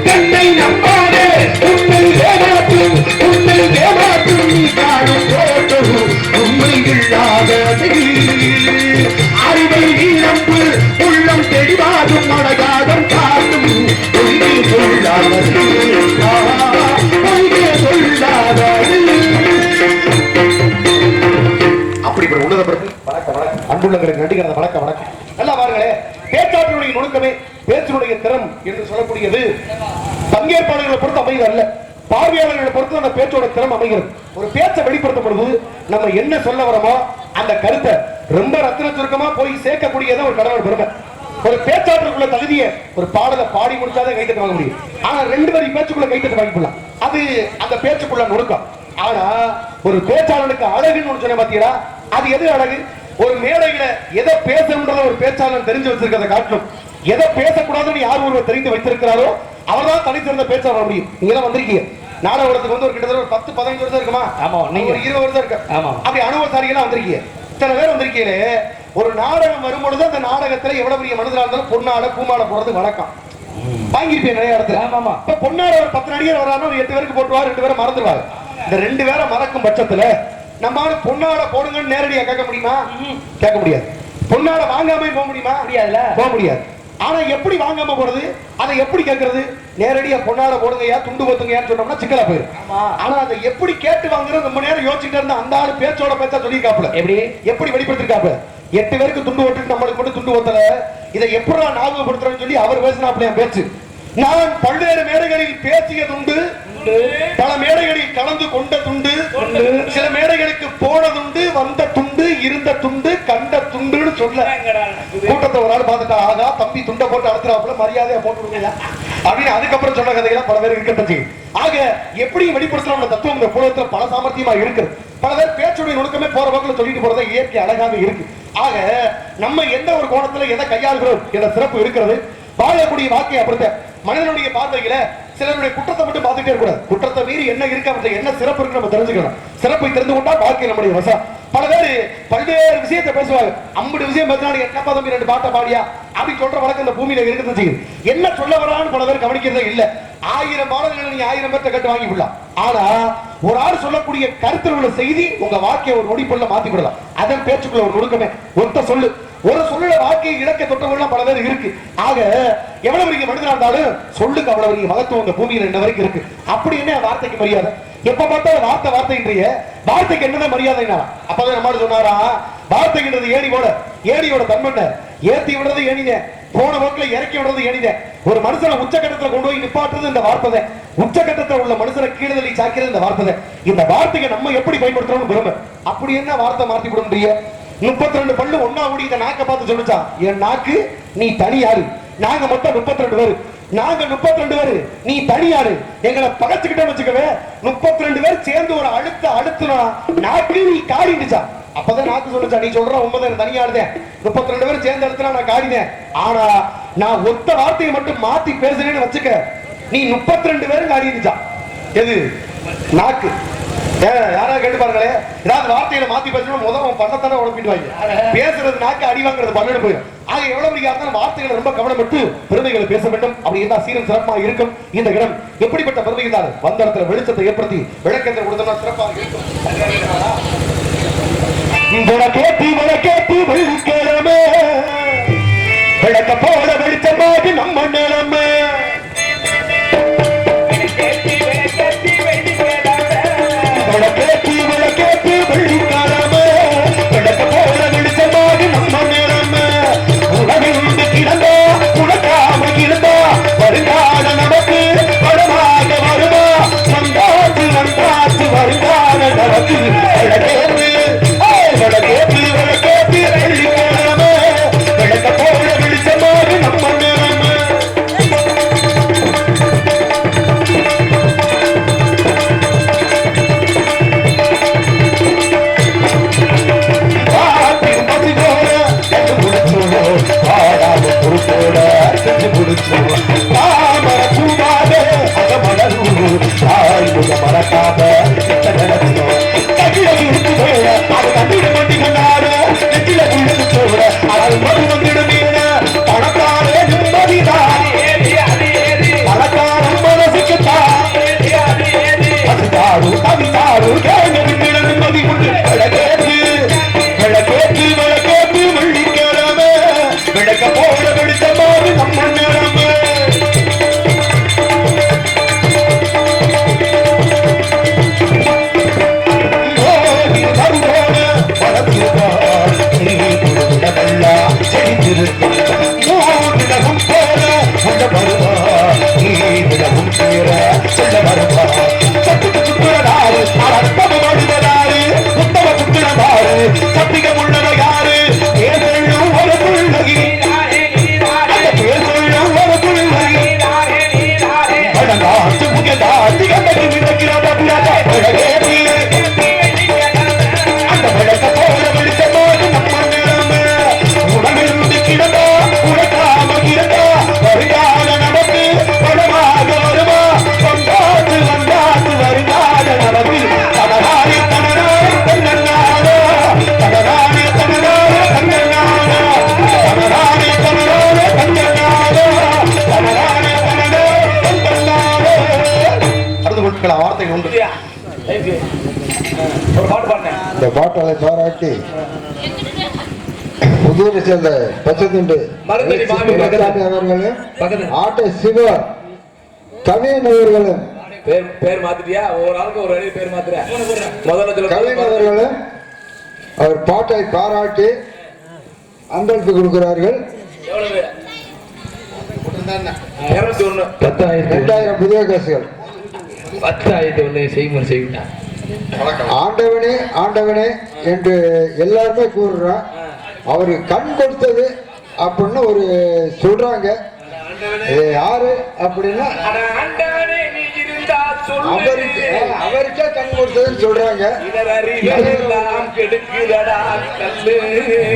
கண்ணை நம்பாதே, உன்னை ஏமாற்றும் உன்னை ஏமாற்றும் நீ காணும் தோற்றம் உண்மை இல்லாதது. அறிவை நீ நம்பு உள்ளம் தெளிவாகும் மனதாகம் காட்டும் பொய்யே சொல்லாதது, பொய்யே சொல்லாதது. அப்படி உன்னத பிறகு வணக்கம் வணக்கம் அன்புள்ளங்களுக்கு நடிகர் வணக்கம் வணக்கம். நல்லா பாருங்களே, பேச்சாற்றினுடைய நுணுக்கமே பேச்சினுடைய திறம் என்று சொல்லக்கூடியது பங்கேற்பாளர்களை பொறுத்து அமைகிறது அல்ல, பார்வையாளர்களை பொறுத்து அந்த பேச்சோட திறம் அமைகிறது. ஒரு பேச்சை வெளிப்படுத்தும் பொழுது நம்ம என்ன சொல்ல வரமோ அந்த கருத்தை ரொம்ப ரத்தின சுருக்கமா போய் சேர்க்கக்கூடியதான் ஒரு கடவுள் பெருமை. ஒரு பேச்சாளருக்குள்ள தகுதியை ஒரு பாடலை பாடி முடிச்சாதான் கைத்தட்டு வாங்க முடியும். ஆனா 2 வரி பேச்சுக்குள்ள கைத்தட்டு வாங்கிக்கலாம், அது அந்த பேச்சுக்குள்ள நுணுக்கம். ஆனா ஒரு பேச்சாளனுக்கு அழகுன்னு சொன்ன பாத்தீங்களா, அது எது அழகு? ஒரு மேடையில எதை பேசணுன்றத ஒரு பேச்சாளர் தெரிஞ்சு வச்சிருக்கிறத காட்டும் எதை பேசக்கூடாதுன்னு யார் ஒருவர் தெரிந்து வைத்திருக்கிறாரோ அவர்தான் தனித்திருந்த பேச்சாளர் வர முடியும். நீங்க தான் வந்திருக்கீங்க நாடகத்துக்கு வந்து ஒரு கிட்டத்தட்ட ஒரு 10-15 வருஷம் இருக்குமா? ஆமா, நீங்க ஒரு 20 வருஷம் இருக்கு. ஆமா, அப்படி அனுபவசாரிகளா வந்திருக்கீங்க, இத்தனை பேர் வந்திருக்கீங்களே. ஒரு நாடகம் வரும்பொழுது அந்த நாடகத்துல எவ்வளவு பெரிய மனிதரா இருந்தாலும் பொன்னாட பூமாட போறது வழக்கம் வாங்கிருப்பேன் நிறைய இடத்துல. ஆமா, இப்ப பொன்னாட ஒரு 10 நடிகர் வரான்னு ஒரு 8 பேருக்கு போட்டுவார், 2 பேரை மறந்துடுவார். இந்த 2 பேரை மறக்கும் பட்சத்துல நம்மால பொன்னாட போடுங்கன்னு நேரடியா கேட்க முடியுமா? கேட்க முடியாது. பொன்னாட வாங்காம போக முடியுமா? முடியாதுல, போக முடியாது. ஆனா எப்படி வாங்காம போறது, அதை எப்படி கேட்கறது? நேரடியா பொன்னாட போடுங்கயா துண்டு போத்துங்கயான்னு சொன்னோம்னா சிக்கலா போயிரு. ஆனா அதை எப்படி கேட்டு வாங்குறது ரொம்ப நேரம் யோசிச்சுட்டு இருந்தா அந்த ஆளு பேச்சோட பேச்சா சொல்லிருக்காப்புல. எப்படி வெளிப்படுத்திருக்காப்புல? 8 பேருக்கு துண்டு ஓட்டு நம்மளுக்கு மட்டும் துண்டு ஓத்தல, இதை எப்படி ஞாபகப்படுத்துறேன்னு சொல்லி அவர் பேசினாப்புல பேச்சு. நான் பல்வேறு மேடைகளில் பேசிய துண்டு, பல மேடைகளில் கலந்து கொண்ட துண்டு, சில மேடைகளுக்கு போனதுண்டு, வந்த துண்டு, இருந்த துண்டு, கண்ட துண்டுன்னு சொல்ல கூட்டத்தை ஒரு ஆள் பார்த்துட்டா, ஆகா தம்பி துண்டை போட்டு அழுத்துறாப்புல மரியாதையா போட்டு அப்படின்னு அதுக்கப்புறம் சொன்ன கதைகள்லாம் பல பேர் இருக்கட்டும். ஆக எப்படி வெளிப்படுத்தலாம் தத்துவம் இந்த புலத்துல பல சாமர்த்தியமா இருக்கு. பல பேர் பேச்சுடைய நுணுக்கமே போற பக்கத்துல சொல்லிட்டு போறதை இயற்கை அழகாக இருக்கு. ஆக நம்ம எந்த ஒரு கோணத்துல எதை கையாளுகிறோம் என்ற சிறப்பு இருக்கிறது. வாழக்கூடிய வாழ்க்கை அப்படித்த மனிதனுடைய பார்வையில சிலருடைய குற்றத்தை மட்டும் பார்த்துட்டே இருக்கக்கூடாது. குற்றத்தை மீறி என்ன இருக்கு, அவற்றை என்ன சிறப்பு இருக்கு நம்ம தெரிஞ்சுக்கணும். சிறப்பை தெரிந்து கொண்டா வாழ்க்கை நம்முடைய வசம். பல பேர் பல்வேறு விஷயத்தை பேசுவாங்க. 50 விஷயம் பேசினாலும் என்னப்பா தம்பி 2 பாட்டை பாடியா அப்படி சொல்ற வழக்கம் இந்த பூமியில இருக்குது செய்யுது. என்ன சொல்ல வரான்னு பல பேர் கவனிக்கிறதே இல்ல. 1000 பாடல்களை நீங்க 1000 பேர்த்த கட்டு வாங்கி விடலாம். ஆனா ஒரு ஆள் சொல்லக்கூடிய கருத்தில் உள்ள செய்தி உங்க வாழ்க்கையை ஒரு நொடிப்புள்ள மாத்தி விடலாம். அதன் பேச்சுக்குள்ள ஒரு நுணுக்கமே ஒருத்த சொல்லு ஒரு சொல்லுல வாழ்க்கையை இலக்க தொட்டவர்கள் பல பேர் இருக்கு. ஆக எவ்வளவு பெரிய மனிதனா இருந்தாலும் சொல்லுக்கு அவ்வளவு பெரிய மகத்துவம் இந்த பூமியில இன்ன வரைக்கும் இருக்கு. அப்படி என்ன வார்த்தைக்கு மரியாதை? எப்ப பார்த்தாலும் வார்த்தையின்றைய வார்த்தைக்கு என்னதான் மரியாதைனா? அப்பதான் நம்மால சொன்னாரா, வார்த்தைன்றது ஏணி போல, ஏணியோட தன்மண்ண ஏத்தி விடுறது ஏணிங்க, போன போக்குல இறக்கி விடுறது ஏணிங்க. ஒரு மனுஷனை உச்சகட்டத்துல கொண்டு போய் நிப்பாட்டுறது இந்த வார்த்தை. உச்சகட்டத்தில் உள்ள மனுஷனை கீழதலி சாக்கிறது இந்த வார்த்தை. இந்த வார்த்தையை நம்ம எப்படி பயன்படுத்துறோம்னு பெருமை. அப்படி என்ன வார்த்தை மாத்தி விட முடியும்? 32 பல்லு ஒன்னா கூடி இந்த நாக்க பார்த்து சொல்லுச்சா, என் நாக்கு நீ தனியாரு, நாங்க மொத்தம் 32 பேரு, நாங்க 32 பேரு, நீ தனியாரு, எங்களை பகச்சுக்கிட்டே வச்சுக்கவே 32 பேர் சேர்ந்து ஒரு அழுத்துனா நாக்கு நீ காடிச்சா. அப்பதான் நாக்கு சொல்லுச்சா, நீ சொல்ற உண்மைதான் தனியாருதேன், 32 பேர் சேர்ந்து அழுத்தினா நான் காடினேன். ஆனா நான் ஒத்த வார்த்தையை மட்டும் மாத்தி பேசுறேன்னு வச்சுக்க, நீ 32 பேரும் காடிச்சா. எது நாக்கு? யாராவது கேட்டு பாருங்களே, ஏதாவது வார்த்தையில மாத்தி பேசணும் முதல் பண்ணத்தானே உழப்பிடுவாங்க. பேசுறது நாக்கு, அடி வாங்குறது பண்ணு போயிடும். ஆக எவ்வளவு பெரிய வார்த்தைகளை ரொம்ப கவனப்பட்டு பெருமைகளை பேச வேண்டும். அப்படி இருந்தா சீரம் சிறப்பாக இருக்கும். இந்த இடம் எப்படிப்பட்ட பெருமை இருந்தாலும் வந்த இடத்துல வெளிச்சத்தை ஏற்படுத்தி விளக்கத்தை கொடுத்தோம்னா சிறப்பாக இருக்கும். விளக்க போல வெளிச்சமாக நம்ம நிலைமை விளக்கேற்றி வெள்ளிக்காலமே விளக்க போல வெளிச்சமாக நம்ம நிலைமை. உலகிருந்து கிடந்தா உலகாம இருந்தா வருங்கால நமக்கு படமாக வருமா, வந்தாச்சு வந்தாச்சு வருங்கால நமக்கு. விளக்கேற்றி விளக்கேற்றி விளக்கேற்றி வெள்ளிக்காலமே விளக்க போல வெளிச்சமாக நம்ம நிலைமை. விளக்க போல வெடித்தமாறு நம்ம நிலைமை. சத்திகம் உள்ளவ யாரு? ஒரு புள்ளகி அந்த விளக்க போல வெளிச்சமாக நம்ம நிலைமை. உடலிருந்து கிடந்தா உடைக்காம இருந்தா வருங்கால நமக்கு படமாக வருமா, வந்தாச்சு வந்தாச்சு வருங்கால நமக்கு. தனராணி தனராணி தன்னாரோ, தனராணி தனராணி தன்னாரோ, தனராணி தனராணி தன்னாரோ, தனராணி தனராணி தன்னாரோ. அடுத்த பொருட்கள் வார்த்தை உண்டு. ஒரு பாட்டு பாடுறேன். இந்த பாட்டாளை பாராட்டி புதிய சேர்ந்த பச்சைத்துண்டு அவர்களும் ஆட்டை சிவ கவியன் அவர்களும் பேர் மாத்திட்டியா? ஒரு ஆளுக்கு ஒரு அடி பேர் மாத்திர. முதல்ல கவியன் அவர்களும் அவர் பாட்டை பாராட்டி அன்பளிப்பு கொடுக்கிறார்கள். 2000 புதிய காசுகள். 10,001 செய்முறை செய்விட்டான். ஆண்டவனே ஆண்டவனே என்று எல்லாருமே கூறுறான். அவரு கண் கொடுத்தது அப்படின்னு ஒரு சொல்றாங்க. யாரு அப்படின்னா அவருக்கே கண் கொடுத்ததுன்னு சொல்றாங்க.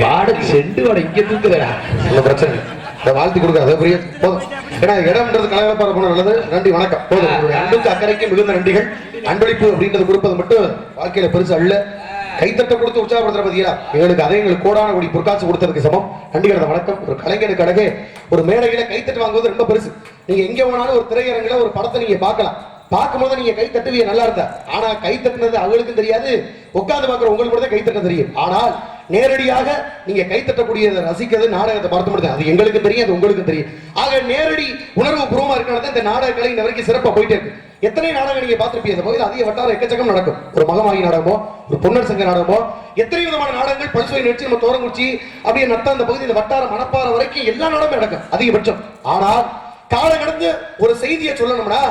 வாட செண்டு வாட இங்க தூக்குறா. பிரச்சனை வாழ்த்து கொடுக்காது போதும். ஏன்னா இடம்ன்றது கலகலப்பாக போன நல்லது. நன்றி, வணக்கம். போதும். உங்களுடைய அன்புக்கு அக்கறைக்கு மிகுந்த நன்றிகள். அன்பளிப்பு அப்படின்றது கொடுப்பது மட்டும் வாழ்க்கையில பெருசு அல்ல. கைத்தட்ட கொடுத்து உற்சாகப்படுத்துற பத்தியா எங்களுக்கு அதை எங்களுக்கு கோடான கோடி பொற்காசு கொடுத்ததுக்கு சமம். நன்றிகள வணக்கம். ஒரு கலைஞனுக்கு அழகே ஒரு மேடையில கைத்தட்டு வாங்குவது ரொம்ப பெருசு. நீங்க எங்க வேணாலும் ஒரு திரையரங்குல ஒரு படத்தை நீங்க பார்க்கலாம். பார்க்கும்போது நீங்க கை தட்டுவீங்க, நல்லா இருந்தா. ஆனா கை தட்டுனது அவங்களுக்கும் தெரியாது, உட்கார்ந்து பார்க்குற உங்களுக்கு கூட கை தட்ட தெரியும். ஆனால் நேரடியாக நீங்க கை தட்டக்கூடியதை ரசிக்கிறது நாடகத்தை பார்த்து முடியாது. அது எங்களுக்கு தெரியும், அது உங்களுக்கு தெரியும். ஆக நேரடி உணர்வு பூர்வமா இருக்கிறது இந்த நாடக கலை இந்த வரைக்கும் சிறப்பா போயிட்டே இருக்கு. எத்தனை நாடகம் நீங்க பார்த்திருப்பீங்க. பகுதியில் அதிக வட்டாரம் எக்கச்சக்கம் நடக்கும். ஒரு மகமாயி நாடகமோ, ஒரு பொன்னர் சங்க நாடகமோ, எத்தனை விதமான நாடகங்கள் பல்சுவை நிகழ்ச்சி நம்ம தோரங்குச்சி அப்படியே நத்த அந்த பகுதி இந்த வட்டார மணப்பாற வரைக்கும் எல்லா நாடகமும் நடக்கும் அதிகபட்சம். ஆனால் காலம் கடந்து ஒரு செய்தியை சொல்லணும்னா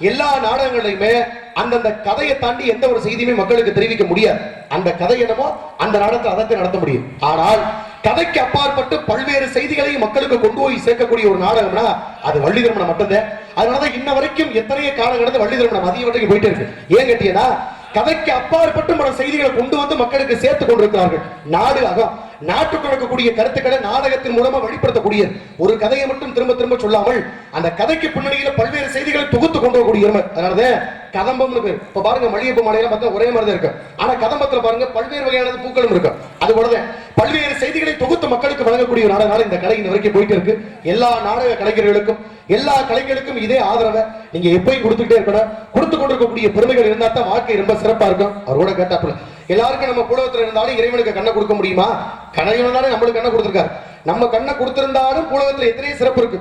எல்லா நாடகங்களையுமே அந்தந்த கதையை தாண்டி எந்த ஒரு செய்தியுமே மக்களுக்கு தெரிவிக்க முடியாது. அந்த கதை என்னமோ அந்த நாடகத்தை அதற்கு நடத்த முடியும். ஆனால் கதைக்கு அப்பாற்பட்டு பல்வேறு செய்திகளையும் மக்களுக்கு கொண்டு போய் சேர்க்கக்கூடிய ஒரு நாடகம்னா அது வள்ளி திருமணம் மட்டும்தான். அதனாலதான் இன்ன வரைக்கும் எத்தனையோ காலம் கடந்து வள்ளி திருமணம் அதிக வரைக்கும் போயிட்டு இருக்கு. ஏன் கேட்டீங்கன்னா கதைக்கு அப்பாற்பட்டு பல செய்திகளை கொண்டு வந்து மக்களுக்கு சேர்த்து கொண்டிருக்கிறார்கள். நாடு அகம் நாட்டுக்கு நடக்கக்கூடிய கருத்துக்களை நாடகத்தின் மூலமா வெளிப்படுத்தக்கூடிய ஒரு கதையை மட்டும் திரும்ப திரும்ப சொல்லாமல் அந்த கதைக்கு பின்னணியில பல்வேறு செய்திகளை தொகுத்து கொண்டு வரக்கூடிய. அதனாலதான் கதம்பம்னு பேர். இப்ப பாருங்க மல்லிகைப்பூ மாலையெல்லாம் பார்த்தா ஒரே மாதிரி தான் இருக்கு. ஆனா கதம்பத்துல பாருங்க பல்வேறு வகையான பூக்களும் இருக்கு. அது போலதான் பல்வேறு செய்திகளை தொகுத்து மக்களுக்கு வழங்கக்கூடிய நாடகம் இந்த கலை இந்த வரைக்கும் போயிட்டு இருக்கு. எல்லா நாடக கலைஞர்களுக்கும் எல்லா கலைஞர்களுக்கும் இதே ஆதரவை நீங்க எப்பயும் கொடுத்துட்டே இருக்கணும். கொடுத்து கொண்டிருக்கக்கூடிய பெருமைகள் இருந்தா தான் வாழ்க்கை ரொம்ப சிறப்பா இருக்கும். அவரோட கேட்டாப்புல எல்லாருக்கும் நம்ம புலகத்துல இருந்தாலும் இறைவனுக்கு கண்ணை கொடுக்க முடியுமா? கணைவனாலே நம்மளுக்கு கண்ணை கொடுத்திருக்காரு. நம்ம கண்ணை கொடுத்திருந்தாலும் புலகத்துல எத்தனையோ சிறப்பு இருக்கு.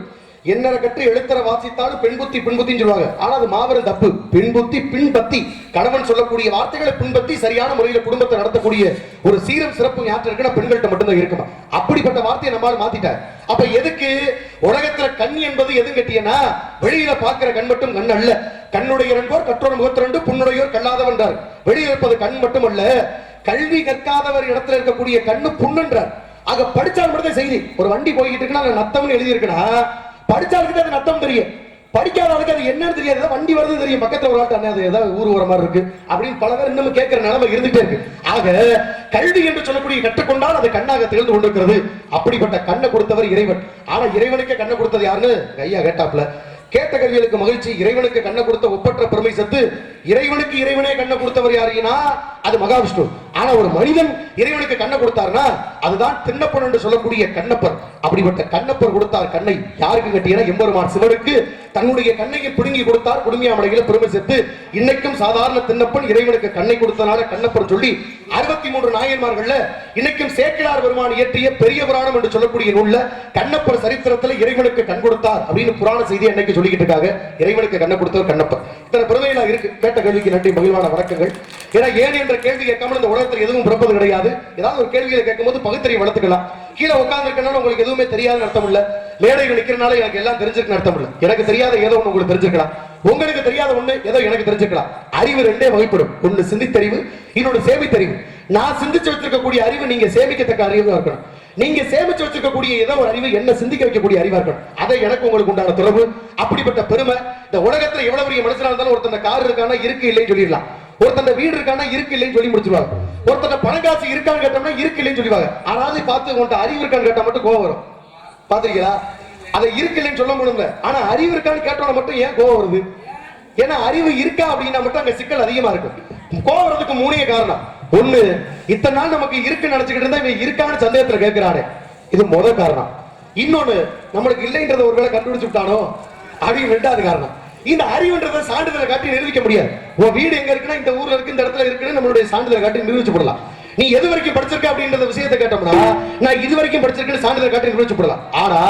என்னற கற்று எழுத்தர வாசித்தாலும் பெண் புத்தி பின்பத்தின்னு சொல்லுவாங்க. ஆனா அது மாபெரும் தப்பு. பெண் புத்தி பின்பத்தி கணவன் சொல்லக்கூடிய வார்த்தைகளை பின்பற்றி சரியான முறையில குடும்பத்தை நடத்தக்கூடிய ஒரு சீரம் சிறப்பு ஞாபகம் இருக்குன்னா பெண்கள்கிட்ட மட்டும்தான் இருக்குமா. அப்படிப்பட்ட வார்த்தையை நம்மால் மாத்திட்டார். அப்ப எதுக்கு உலகத்துல கண் என்பது எது கட்டியனா வெளியில பாக்குற கண் மட்டும் கண் அல்ல. கண்ணுடைய இரண்டோர் கற்றோர் முகத்திரண்டு புண்ணுடையோர் கல்லாதவன்றார். வெளியே இருப்பது கண் மட்டும் அல்ல, கல்வி கற்காதவர் இடத்துல இருக்கக்கூடிய கண்ணு புண்ணுன்றார். ஆக படிச்சால் மட்டும் செய்தி. ஒரு வண்டி போய்கிட்டு இருக்குன்னா நத்தம்னு எழுதி இருக்குன்னா படிச்சாலுக்கு அது நத்தம் தெரியும், படிக்காத ஆளுக்கு அது என்னன்னு தெரியாது. வண்டி வருது தெரியும், பக்கத்துல ஒரு ஆட்டு அது ஏதாவது ஊர் வர மாதிரி இருக்கு அப்படின்னு பல பேர் இன்னும் கேட்கிற நிலைமை இருந்துட்டே இருக்கு. ஆக கல்வி என்று சொல்லக்கூடிய கற்றுக்கொண்டால் அது கண்ணாக திகழ்ந்து கொண்டிருக்கிறது. அப்படிப்பட்ட கண்ணை கொடுத்தவர் இறைவன். ஆனா இறைவனுக்கே கண்ணை கொடுத்தது யாருன்னு ஐயா கேட்டாப்ல. கேட்ட கல்விகளுக்கு மகிழ்ச்சி. இறைவனுக்கு கண்ணை கொடுத்த ஒப்பற்ற பெருமை சத்து. இறைவனுக்கு இறைவனே கண்ணை கொடுத்தவர் யாருன்னா அது மகாவிஷ்ணு. ஆனா ஒரு மனிதன் இறைவனுக்கு கண்ணை கொடுத்தார்னா அதுதான் திண்ணப்பன் என்று சொல்லக்கூடிய கண்ணப்பர். அப்படிப்பட்ட கண்ணப்பர் கொடுத்தார் கண்ணை யாருக்கு கட்டியனா எம்பெருமான் சிவனுக்கு தன்னுடைய கண்ணையை பிடுங்கி கொடுத்தார். குடுமியாமலையில பெருமை சேர்த்து இன்னைக்கும் சாதாரண திண்ணப்பன் இறைவனுக்கு கண்ணை கொடுத்தனால கண்ணப்பர் சொல்லி 63 நாயன்மார்கள்ல இன்னைக்கும் சேக்கிழார் பெருமான் இயற்றிய பெரிய புராணம் என்று சொல்லக்கூடிய நூல்ல கண்ணப்பர் சரித்திரத்துல இறைவனுக்கு கண் கொடுத்தார் அப்படின்னு புராண செய்தி அன்னைக்கு சொல்லிக்கிட்டு இருக்காங்க. இறைவனுக்கு கண்ணை கொடுத்தவர் கண்ணப்பர். இத்தனை பெருமைகளா இருக்கு. கேட்ட கேள்விக்கு நன்றி, மகிழ்வான வணக்கங்கள். ஏன்னா ஏன் என்ற கேள்வி கேட்காமல் இந்த உலகத்தில் எதுவும் பிறப்பது கிடையாது. ஏதாவது ஒரு கேள்விகளை கேட்கும் போது பகுத்தறிவை வளர்த்துக்கலாம். கீழே உட்கார்ந்து இருக்கனால உங்களுக்கு எதுவுமே தெரியாத அர்த்தம் இல்ல. மேடையில் நிக்கிறனால எனக்கு எல்லாம் தெரிஞ்சிருக்குன்னு அர்த்தம் இல்ல. எனக்கு தெரியாத ஏதோ ஒண்ணு உங்களுக்கு தெரிஞ்சிருக்கலாம், உங்களுக்கு தெரியாத ஒண்ணு ஏதோ எனக்கு தெரிஞ்சுக்கலாம். அறிவு ரெண்டே வகைப்படும். ஒன்னு சிந்தித்தறிவு, இன்னொன்னு சேமித்தறிவு. நான் சிந்திச்சு வச்சிருக்கக்கூடிய அறிவு நீங்க சேமிக்கத்தக்க அறிவா இருக்கணும். நீங்க சேமிச்சு வச்சிருக்கக்கூடிய ஏதோ ஒரு அறிவு என்ன சிந்திக்க வைக்கக்கூடிய அறிவா இருக்கணும். அதை எனக்கு உங்களுக்கு உண்டான தொடர்பு. அப்படிப்பட்ட பெருமை இந்த உலகத்துல எவ்வளவு பெரிய மனுஷனா இருந்தாலும் ஒருத்தன் கார் இருக்கானா இருக்கு இல்லைன்னு சொல்லிடலாம். ஒருத்தன் வீடு இருக்கானா இருக்கு இல்லைன்னு சொல்லி முடிச்சிருவாங்க. ஒருத்தன் பணக்காசு இருக்கான்னு கேட்டோம்னா இருக்கு இல்லைன்னு சொல்லிடுவாங்க. ஆனாலும் பார்த்து உன்கிட்ட அறிவு இருக்கான்னு கேட்டா மட்டும் கோவம் வரும். பாத்திருக்கீங்களா? அதை இருக்கு இல்லைன்னு சொல்ல முடியல. ஆனா அறிவு இருக்கான்னு கேட்டோம்னா மட்டும் ஏன் கோவம் வருது? ஏன்னா அறிவு இருக்கா அப்படின்னா மட்டும் அங்க சிக்கல் அதிகமா இருக்கு. கோவம் வரதுக்கு 3 காரணம். ஒண்ணு, இத்தனை நாள் நமக்கு இருக்குன்னு நினைச்சுக்கிட்டு இருந்தா இவன் இருக்கான்னு சந்தேகத்துல கேட்கிறானே, இது முதல் காரணம். இன்னொன்னு, நம்மளுக்கு இல்லைன்றத ஒருவேளை கண்டுபிடிச்சு விட்டானோ அப்படின்னு 2வது காரணம். இந்த அறிவுன்றதை சான்றிதழை காட்டி நிரூபிக்க முடியாது. உன் வீடு எங்க இருக்குன்னா இந்த ஊர்ல இருக்கு, இந்த இடத்துல இருக்குன்னு நம்மளுடைய சான்றிதழை காட்டி நிரூபிச்சு போடலாம். நீ எது வரைக்கும் படிச்சிருக்க அப்படின்ற விஷயத்தை கேட்டோம்னா நான் இது வரைக்கும் படிச்சிருக்கேன்னு சான்றிதழ் காட்டி நிரூபிச்சு போடலாம். ஆனா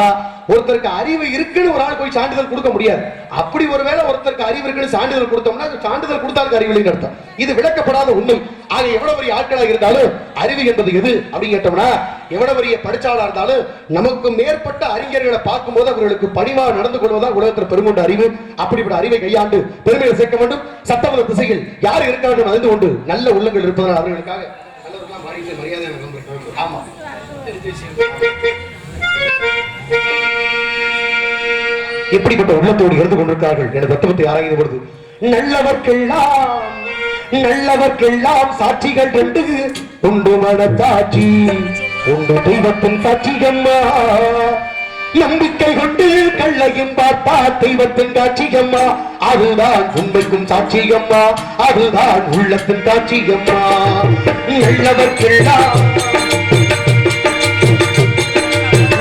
ஒருத்தருக்கு அறிவு இருக்குன்னு ஒரு ஆள் போய் சான்றிதழ் கொடுக்க முடியாது. அப்படி ஒருவேளை ஒருத்தருக்கு அறிவு இருக்குன்னு சான்றிதழ் கொடுத்தோம்னா சான்றிதழ் கொடுத்தாலும் அறிவு இல்லைன்னு அர்த்தம். இது விளக்கப்படாத உண்மை. ஆக எவ்வளவு பெரிய ஆட்களாக இருந்தாலும் அறிவு என்பது எது அப்படின்னு கேட்டோம்னா எவ்வளவு பெரிய படிச்சாளா இருந்தாலும் நமக்கு மேற்பட்ட அறிஞர்களை பார்க்கும்போது அவர்களுக்கு பணிவாக நடந்து கொள்வதால் உலகத்தில் பெருங்கொண்ட அறிவு. அப்படிப்பட்ட அறிவை கையாண்டு பெருமையை சேர்க்க வேண்டும். சட்டமன்ற திசையில் யார் இருக்க வேண்டும் அறிந்து கொண்டு நல்ல உள்ளங்கள் இருப்பதால் அவர்களுக்காக மரியாதை. ஆமா, எப்படிப்பட்ட உள்ளத்தோடு இருந்து கொண்டிருக்கிறார்கள் என தத்துவத்தை ஆராய்ந்து பொழுது நல்லவர்க்கெல்லாம் சாட்சிகள் 2 உண்டு. மனத்தாட்சி உண்டு, தெய்வத்தின் சாட்சிகம்மா. நம்பிக்கை கொண்டு கள்ளையும் பார்ப்பா தெய்வத்தின் காட்சியம்மா அதுதான் உண்மைக்கும் சாட்சியம்மா அதுதான் உள்ளத்தின் காட்சியம்மா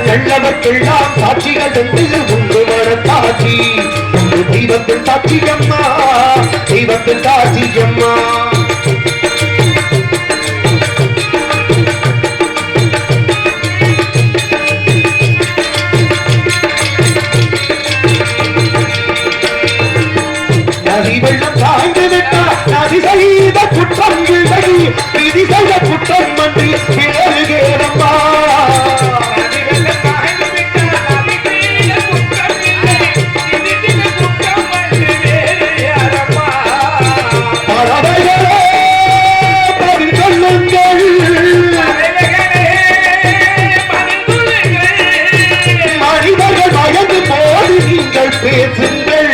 நல்லவர்க்கெல்லாம் சாட்சிகள் என்று உண்டு மனத்தாட்சி உண்டு தெய்வத்தின் சாட்சியம்மா தெய்வத்தின் சாட்சியம்மா வெள்ளம் சாய்ந்து விட்டார் நதி செய்த குற்றம் இல்லை விதி செய்த குற்றம் அன்றி விலகுகிறம்மா பறவைகளே பதில் சொல்லுங்கள் மனிதர்கள் பயந்து போது நீங்கள் பேசுங்கள்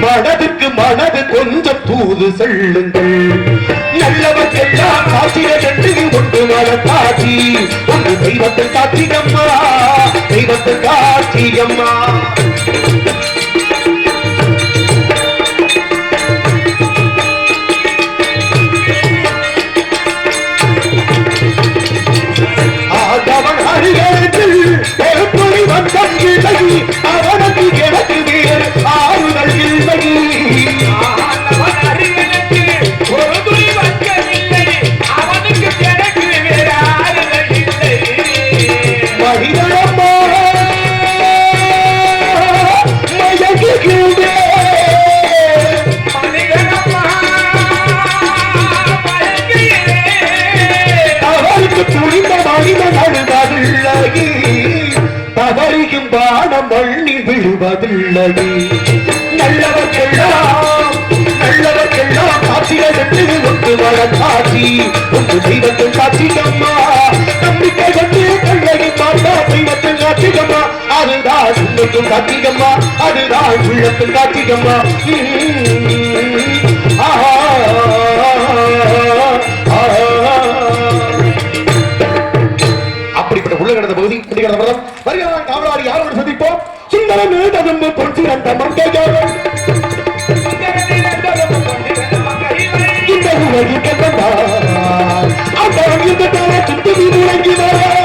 மனதுக்கு மனது கொஞ்சம் தூது செல்லுங்கள் நல்லவர்க்கெல்லாம் சாட்சிகள் என்று ஒன்று மனத்தாட்சி ஒன்று தெய்வத்தின் சாட்சியம்மா தெய்வத்தின் சாட்சியம்மா ஆதவன் அறிஞர்கள் பொறுப்புரை வந்தம் இல்லை அவனுக்கு எனக்கு வேறு ஆறுதல் இல்லை மனிதனம்மா மயங்குகிறே அவருக்கு துணிந்த மனிதன் அழுவதில்லை தவறியும் பானம் மண்ணில் விழுவதில்லை நல்லவர்க்கெல்லாம் சாட்சிகள் என்று ஒன்று மனத்தாட்சி ஒன்று தெய்வத்தின் சாட்சியம்மா நம்பிக்கை கொண்டு கள்ளையை பார்த்தா தெய்வத்தின் சாட்சியம்மா அதுதான் உண்மைக்கும் சாட்சியம்மா அதுதான் உள்ளத்தின் சாட்சியம்மா அப்படிப்பட்ட உள்ள கிடந்த பகுதி வருகிறான் காவலாளி யாரோடு சந்திப்போம் சுந்தரம் ததும்பு பொன்சிரந்த மங்கைகள் இந்த உலகில் கண்டார் அந்த துண்டு முழங்கினார்